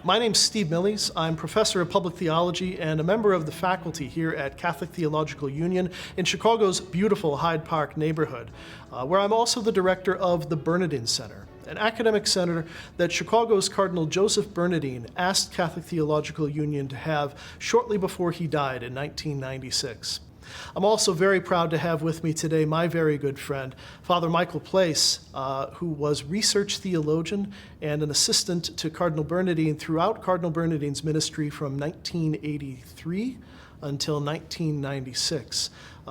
My name's Steve Millies. I'm professor of public theology and a member of the faculty here at Catholic Theological Union in Chicago's beautiful Hyde Park neighborhood, where I'm also the director of the Bernardin Center, an academic center that Chicago's Cardinal Bernardin asked Catholic Theological Union to have shortly before he died in 1996. I'm also very proud to have with me today my very good friend, Father Michael Place, who was research theologian and an assistant to Cardinal Bernardin throughout Cardinal Bernardin's ministry from 1983 until 1996.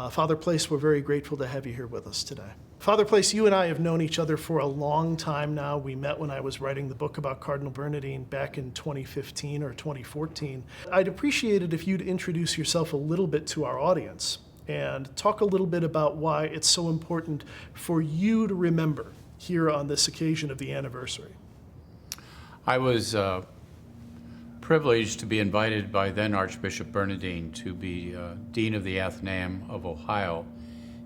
Father Place, we're very grateful to have you here with us today. Father Place, you and I have known each other for a long time now. We met when I was writing the book about Cardinal Bernardin back in 2015 or 2014. I'd appreciate it if you'd introduce yourself a little bit to our audience and talk a little bit about why it's so important for you to remember here on this occasion of the anniversary. I was privileged to be invited by then Archbishop Bernardin to be Dean of the Athenaeum of Ohio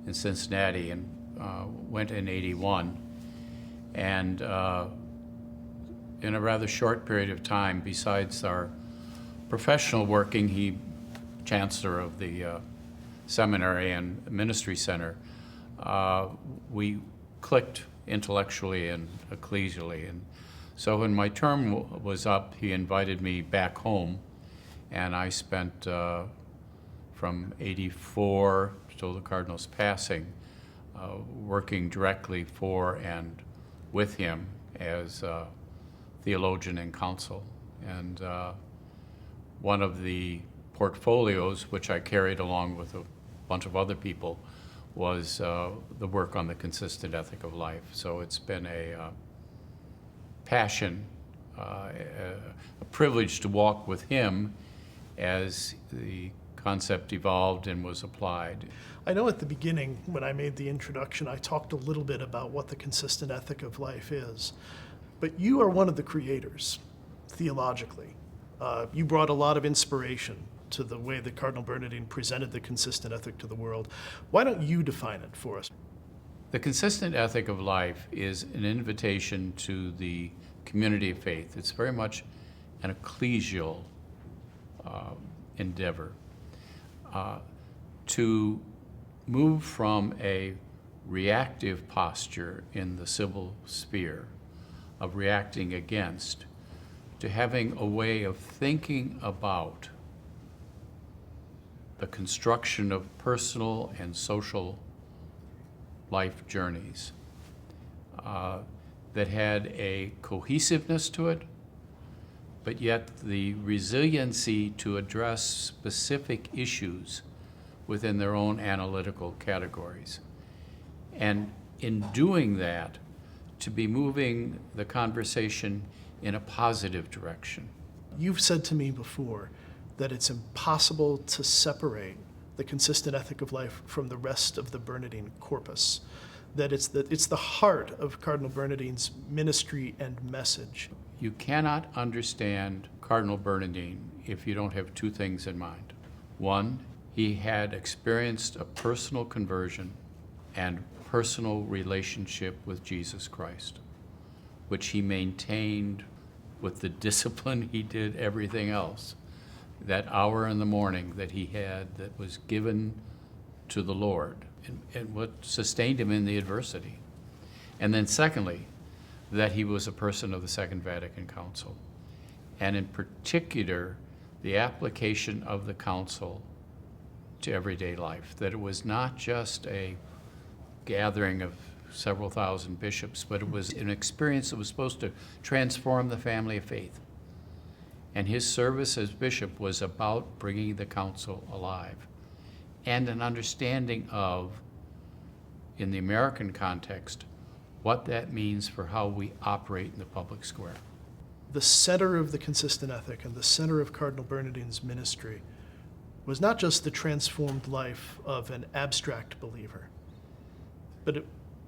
in Cincinnati, and went in '81, and in a rather short period of time, besides our professional working, he chancellor of the seminary and ministry center, we clicked intellectually and ecclesially. And so when my term was up, he invited me back home, and I spent from '84 till the Cardinal's passing working directly for and with him as theologian and counsel. And one of the portfolios, which I carried along with a bunch of other people, was the work on the consistent ethic of life. So it's been a passion, a privilege to walk with him as the concept evolved and was applied. I know at the beginning, when I made the introduction, I talked a little bit about what the consistent ethic of life is. But you are one of the creators, theologically. You brought a lot of inspiration to the way that Cardinal Bernardin presented the consistent ethic to the world. Why don't you define it for us? The consistent ethic of life is an invitation to the community of faith. It's very much an ecclesial endeavor. To move from a reactive posture in the civil sphere of reacting against to having a way of thinking about the construction of personal and social life journeys that had a cohesiveness to it, but yet the resiliency to address specific issues within their own analytical categories. And in doing that, to be moving the conversation in a positive direction. You've said to me before that it's impossible to separate the consistent ethic of life from the rest of the Bernardin corpus, that it's the heart of Cardinal Bernardin's ministry and message. You cannot understand Cardinal Bernardin if you don't have two things in mind. One, he had experienced a personal conversion and personal relationship with Jesus Christ, which he maintained with the discipline he did everything else. That hour in the morning that he had that was given to the Lord, and what sustained him in the adversity. And then secondly, that he was a person of the Second Vatican Council, and in particular, the application of the council to everyday life, that it was not just a gathering of several thousand bishops, but it was an experience that was supposed to transform the family of faith. And his service as bishop was about bringing the council alive, and an understanding of, in the American context, what that means for how we operate in the public square. The center of the consistent ethic and the center of Cardinal Bernardin's ministry was not just the transformed life of an abstract believer, but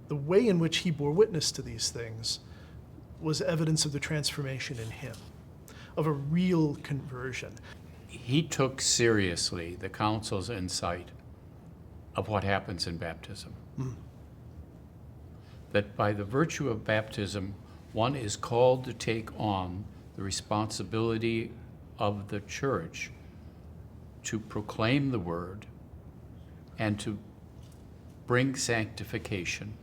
the way in which he bore witness to these things was evidence of the transformation in him, of a real conversion. He took seriously the council's insight of what happens in baptism. That by the virtue of baptism, one is called to take on the responsibility of the church to proclaim the word and to bring sanctification,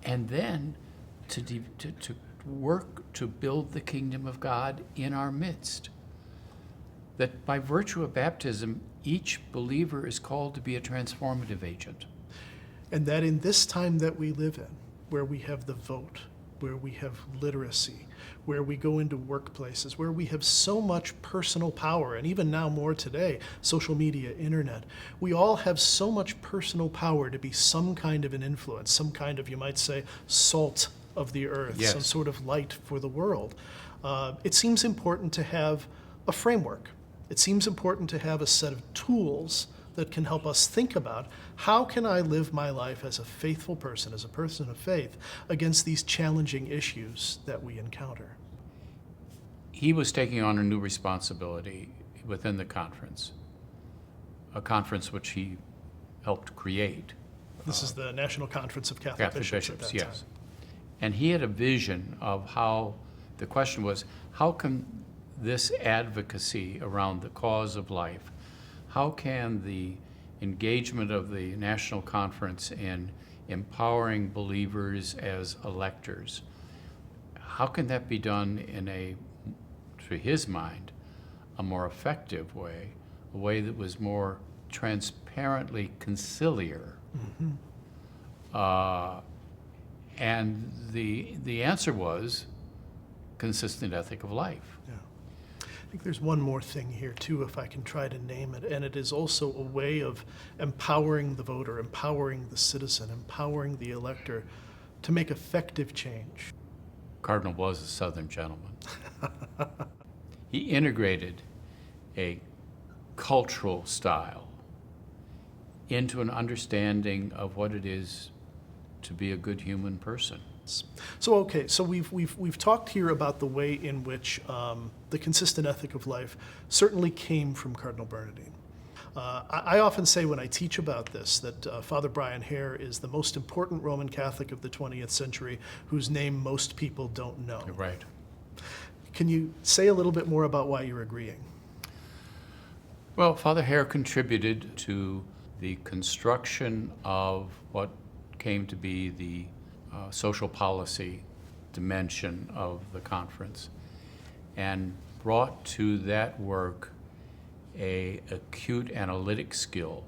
and then to work to build the kingdom of God in our midst. That by virtue of baptism, each believer is called to be a transformative agent. And that in this time that we live in, where we have the vote, where we have literacy, where we go into workplaces, where we have so much personal power, and even now more today, social media, internet, we all have so much personal power to be some kind of an influence, some kind of, you might say, salt of the earth, Yes. some sort of light for the world. It seems important to have a framework. It seems important to have a set of tools that can help us think about how can I live my life as a faithful person, as a person of faith, against these challenging issues that we encounter. He was taking on a new responsibility within the conference, a conference which he helped create. This is the National Conference of Catholic Bishops at that yes. time. And he had a vision of how, the question was, how can this advocacy around the cause of life, how can the engagement of the National Conference in empowering believers as electors, how can that be done in a, to his mind, a more effective way, a way that was more transparently conciliar? And the answer was consistent ethic of life. Yeah. I think there's one more thing here too, if I can try to name it, and it is also a way of empowering the voter, empowering the citizen, empowering the elector to make effective change. Cardinal was a Southern gentleman. He integrated a cultural style into an understanding of what it is to be a good human person. So okay, so we've talked here about the way in which the consistent ethic of life certainly came from Cardinal Bernardin. I often say when I teach about this that Father Brian Hare is the most important Roman Catholic of the 20th century whose name most people don't know. Right. Can you say a little bit more about why you're agreeing? Well, Father Hare contributed to the construction of what came to be the social policy dimension of the conference, and brought to that work a acute analytic skill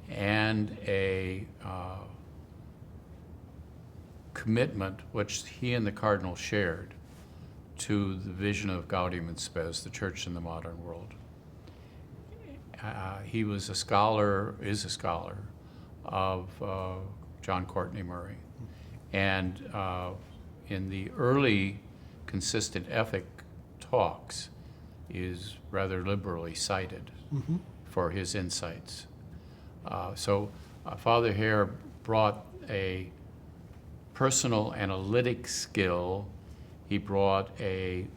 and a commitment which he and the Cardinal shared to the vision of Gaudium et Spes, the church in the modern world. He was a scholar, is a scholar of John Courtney Murray. And in the early consistent ethic talks is rather liberally cited for his insights. So Father Hare brought a personal analytic skill. He brought a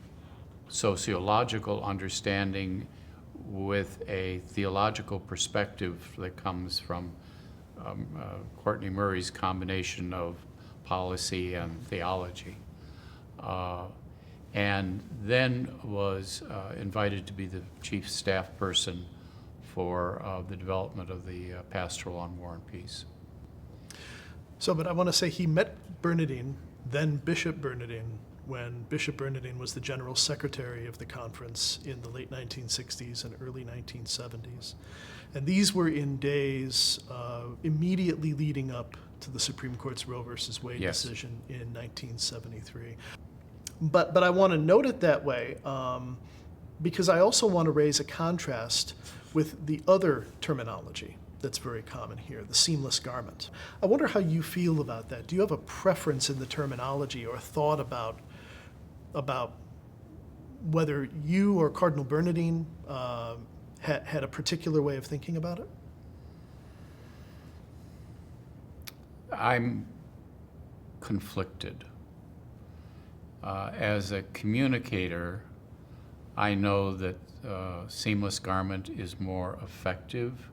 sociological understanding with a theological perspective that comes from Courtney Murray's combination of policy and theology. And then was invited to be the chief staff person for the development of the Pastoral on War and Peace. So, but I want to say he met Bernardin, then Bishop Bernardin, when Bishop Bernardin was the general secretary of the conference in the late 1960s and early 1970s. And these were in days immediately leading up to the Supreme Court's Roe versus Wade Yes. decision in 1973. But I want to note it that way because I also want to raise a contrast with the other terminology that's very common here, the seamless garment. I wonder how you feel about that. Do you have a preference in the terminology or a thought about whether you or Cardinal Bernardin had a particular way of thinking about it? I'm conflicted. As a communicator, I know that seamless garment is more effective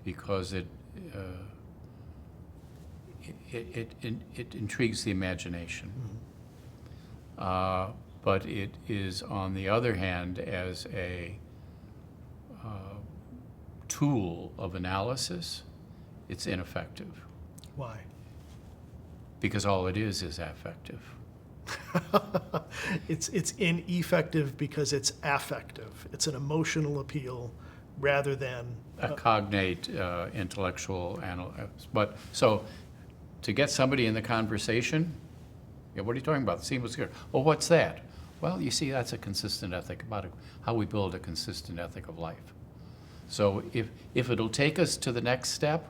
because it intrigues the imagination. but it is, on the other hand, as a tool of analysis, it's ineffective. Why? Because all it is affective. It's ineffective because it's affective. It's an emotional appeal rather than A cognate, intellectual analysis. But so, to get somebody in the conversation, yeah, what are you talking about? See what's here. Well, what's that? Well, you see, that's a consistent ethic about how we build a consistent ethic of life. So if it'll take us to the next step,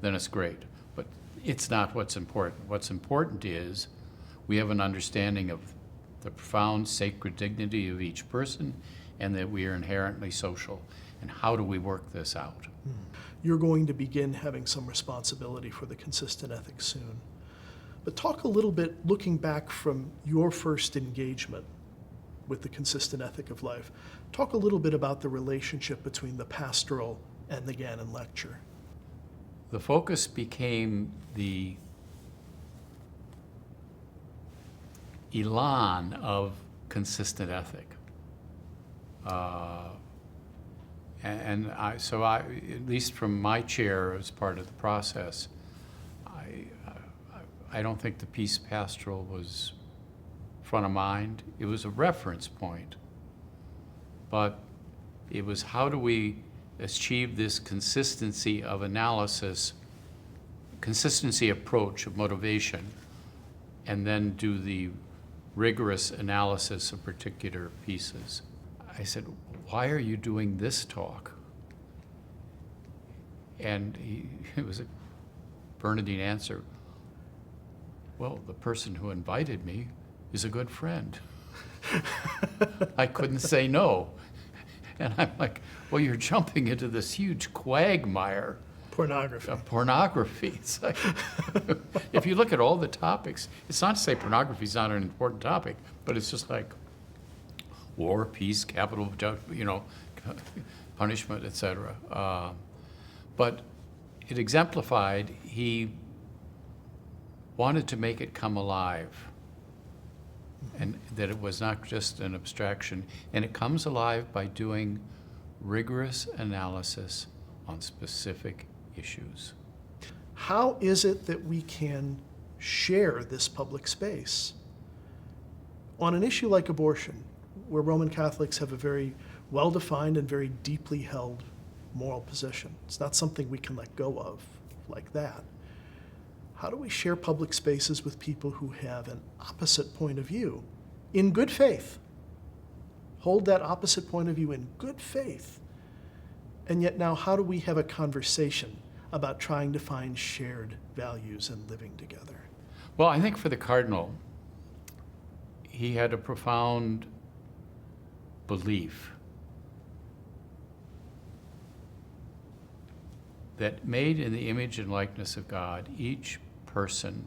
then it's great. But it's not what's important. What's important is we have an understanding of the profound sacred dignity of each person and that we are inherently social. And how do we work this out? You're going to begin having some responsibility for the consistent ethic soon. But talk a little bit, looking back from your first engagement with the consistent ethic of life, talk a little bit about the relationship between the pastoral and the Gannon lecture. The focus became the elan of consistent ethic. So at least from my chair as part of the process, I don't think the peace pastoral was front of mind. It was a reference point, but it was how do we achieve this consistency of analysis, consistency approach of motivation, and then do the rigorous analysis of particular pieces. I said, why are you doing this talk? And it was a Bernardin answer. Well, the person who invited me is a good friend. I couldn't say no. And I'm like, well, you're jumping into this huge quagmire. Pornography. Of pornography. It's like, if you look at all the topics, it's not to say pornography is not an important topic, but it's just like war, peace, capital, punishment, etc. But it exemplified, he wanted to make it come alive, and that it was not just an abstraction. And it comes alive by doing rigorous analysis on specific issues. How is it that we can share this public space? On an issue like abortion, where Roman Catholics have a very well-defined and very deeply held moral position, it's not something we can let go of like that. How do we share public spaces with people who have an opposite point of view in good faith? Hold that opposite point of view in good faith. And yet now, how do we have a conversation about trying to find shared values and living together? Well, I think for the Cardinal, he had a profound belief that made in the image and likeness of God, each person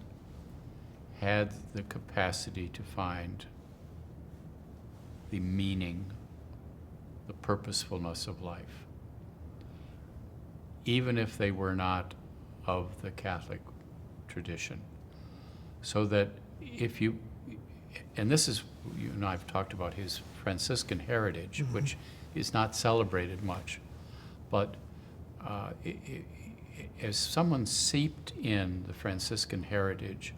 had the capacity to find the meaning, the purposefulness of life, even if they were not of the Catholic tradition. So that if you, and this is, you and I have talked about his Franciscan heritage, which is not celebrated much, but as someone seeped in the Franciscan heritage,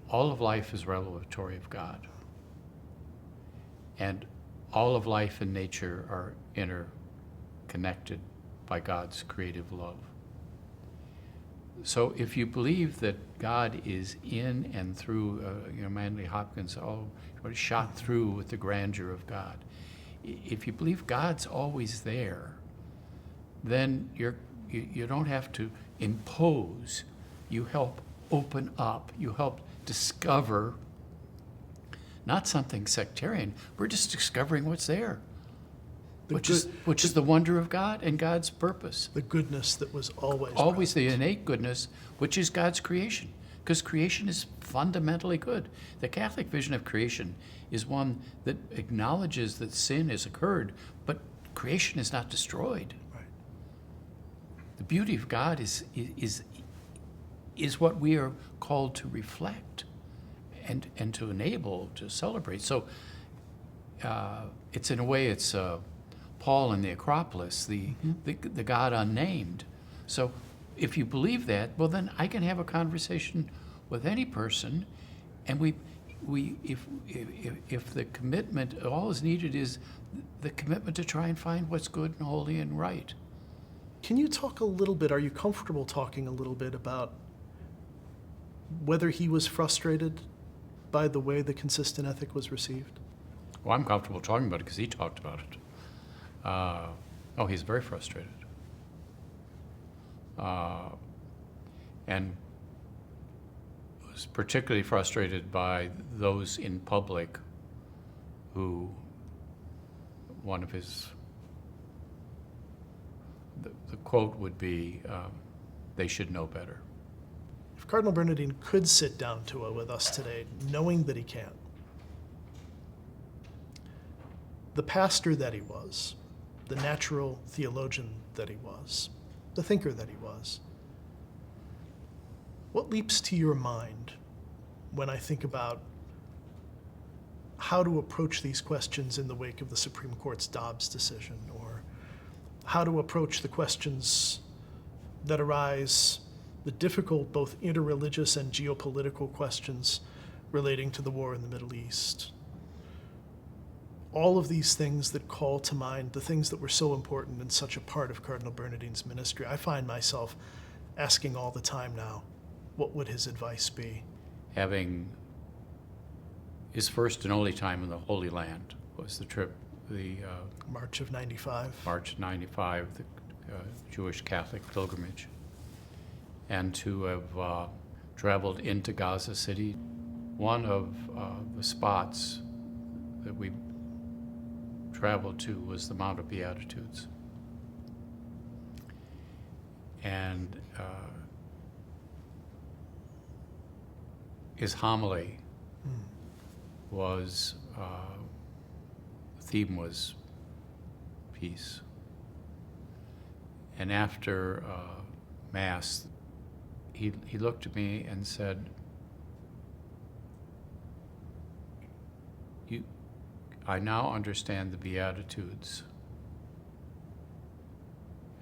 all of life is revelatory of God. And all of life and nature are interconnected by God's creative love. So if you believe that God is in and through, Manly Hopkins, shot through with the grandeur of God, if you believe God's always there, then you don't have to impose. You help open up. You help discover not something sectarian. We're just discovering what's there, which is the wonder of God and God's purpose. The goodness that was always the innate goodness, which is God's creation, because creation is fundamentally good. The Catholic vision of creation is one that acknowledges that sin has occurred, but creation is not destroyed. Right. The beauty of God is what we are called to reflect. and to enable, to celebrate. So it's in a way, it's Paul in the Acropolis, the God unnamed. So if you believe that, well, then I can have a conversation with any person, and if the commitment, all is needed is the commitment to try and find what's good and holy and right. Can you talk a little bit, are you comfortable talking a little bit about whether he was frustrated by the way the consistent ethic was received? Well, I'm comfortable talking about it because he talked about it. He's very frustrated. And was particularly frustrated by those in public who, one of his, the quote would be, they should know better. If Cardinal Bernardin could sit down to it with us today, knowing that he can't, the pastor that he was, the natural theologian that he was, the thinker that he was, what leaps to your mind when I think about how to approach these questions in the wake of the Supreme Court's Dobbs decision, or how to approach the questions that arise, the difficult both interreligious and geopolitical questions relating to the war in the Middle East? All of these things that call to mind the things that were so important and such a part of Cardinal Bernardin's ministry. I find myself asking all the time now, what would his advice be? Having his first and only time in the Holy Land was the trip, the March of 95. March 95, the Jewish Catholic pilgrimage, and to have traveled into Gaza City. One of the spots that we traveled to was the Mount of Beatitudes. And his homily was, the theme was peace. And after Mass, he looked at me and said, I now understand the Beatitudes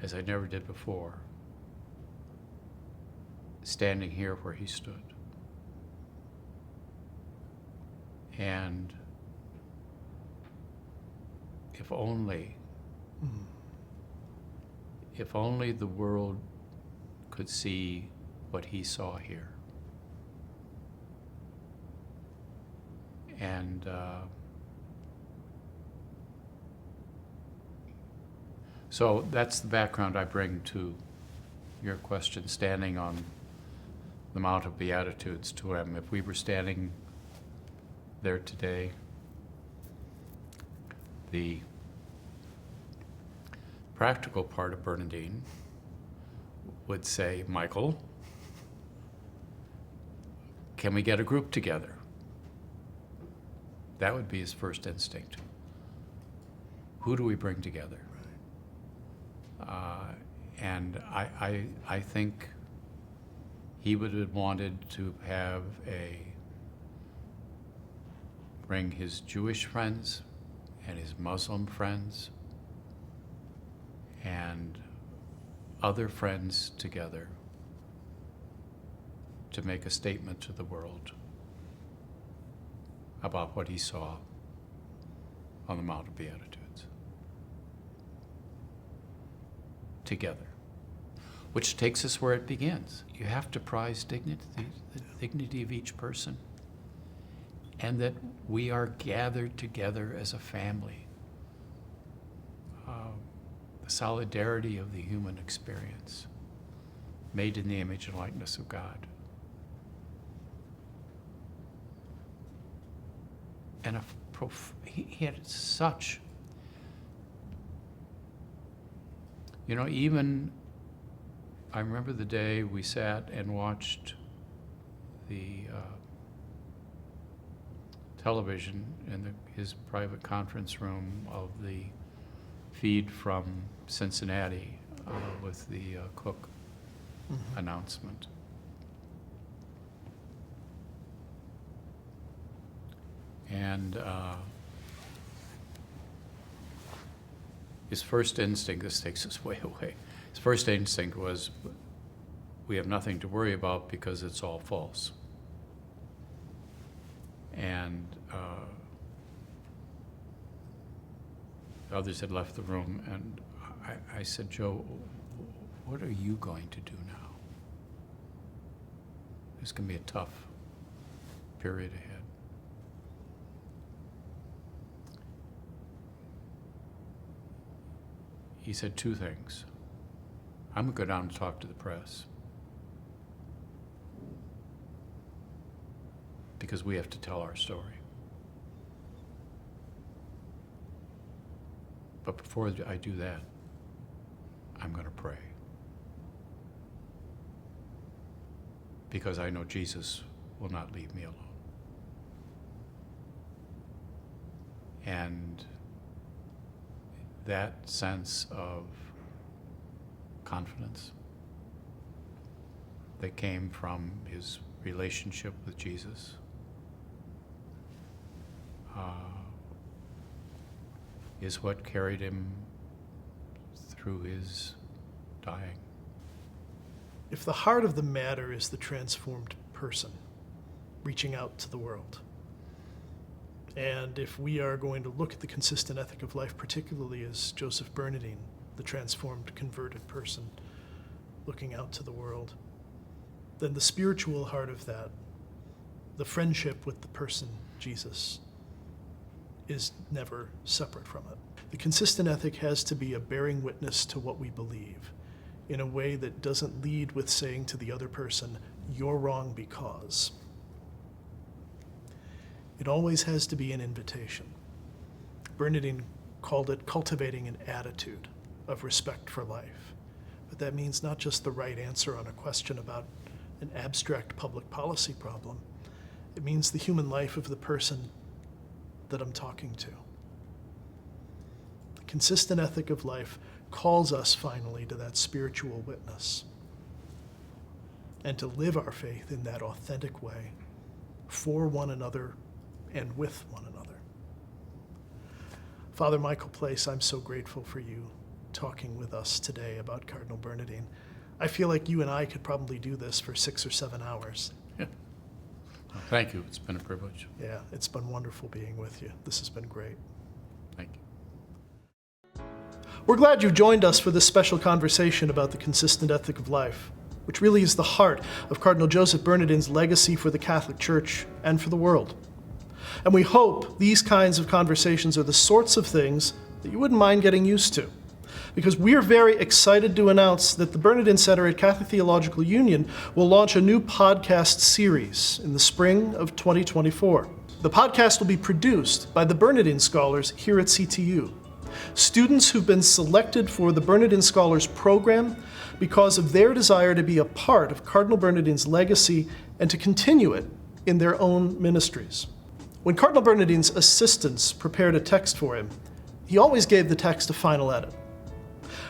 as I never did before, standing here where he stood. And if only the world could see what he saw here. And so that's the background I bring to your question, standing on the Mount of Beatitudes to him. If we were standing there today, the practical part of Bernardin would say, Michael, can we get a group together? That would be his first instinct. Who do we bring together? And I think he would have wanted to have bring his Jewish friends and his Muslim friends and other friends together to make a statement to the world about what he saw on the Mount of Beatitudes. Together. Which takes us where it begins. You have to prize dignity, the dignity of each person, and that we are gathered together as a family. The solidarity of the human experience, made in the image and likeness of God. And he had such, even, I remember the day we sat and watched the television in his private conference room of the feed from Cincinnati with the Cook announcement. And his first instinct, this takes us way away, his first instinct was, we have nothing to worry about because it's all false. And the others had left the room, and I said, Joe, what are you going to do now? It's going to be a tough period ahead. He said two things. I'm going to go down and talk to the press, because we have to tell our story. But before I do that, I'm going to pray. Because I know Jesus will not leave me alone. And that sense of confidence that came from his relationship with Jesus is what carried him through his dying. If the heart of the matter is the transformed person reaching out to the world, and if we are going to look at the consistent ethic of life, particularly as Joseph Bernardin, the transformed, converted person looking out to the world, then the spiritual heart of that, the friendship with the person, Jesus, is never separate from it. The consistent ethic has to be a bearing witness to what we believe in a way that doesn't lead with saying to the other person, you're wrong because. It always has to be an invitation. Bernardin called it cultivating an attitude of respect for life. But that means not just the right answer on a question about an abstract public policy problem. It means the human life of the person that I'm talking to. The consistent ethic of life calls us finally to that spiritual witness and to live our faith in that authentic way for one another and with one another. Father Michael Place, I'm so grateful for you talking with us today about Cardinal Bernardin. I feel like you and I could probably do this for 6 or 7 hours. Yeah. Well, thank you. It's been a privilege. Yeah, it's been wonderful being with you. This has been great. Thank you. We're glad you joined us for this special conversation about the consistent ethic of life, which really is the heart of Cardinal Joseph Bernardin's legacy for the Catholic Church and for the world. And we hope these kinds of conversations are the sorts of things that you wouldn't mind getting used to, because we're very excited to announce that the Bernardin Center at Catholic Theological Union will launch a new podcast series in the spring of 2024. The podcast will be produced by the Bernardin Scholars here at CTU, students who've been selected for the Bernardin Scholars program because of their desire to be a part of Cardinal Bernardin's legacy and to continue it in their own ministries. When Cardinal Bernardin's assistants prepared a text for him, he always gave the text a final edit.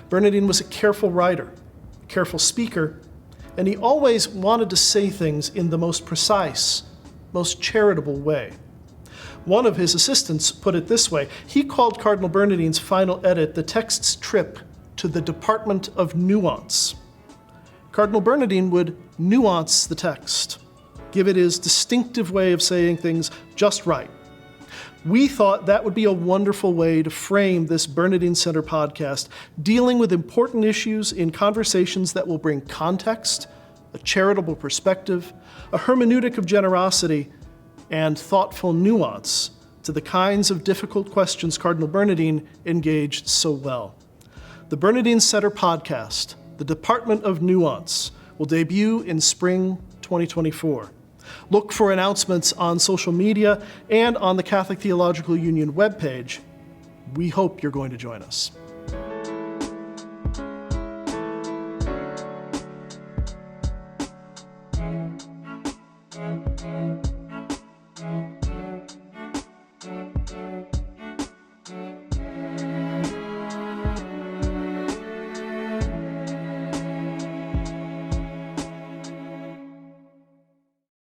Bernardin was a careful writer, a careful speaker, and he always wanted to say things in the most precise, most charitable way. One of his assistants put it this way: he called Cardinal Bernardin's final edit the text's trip to the department of nuance. Cardinal Bernardin would nuance the text, give it his distinctive way of saying things just right. We thought that would be a wonderful way to frame this Bernardin Center podcast, dealing with important issues in conversations that will bring context, a charitable perspective, a hermeneutic of generosity, and thoughtful nuance to the kinds of difficult questions Cardinal Bernardin engaged so well. The Bernardin Center podcast, The Department of Nuance, will debut in spring 2024. Look for announcements on social media and on the Catholic Theological Union webpage. We hope you're going to join us.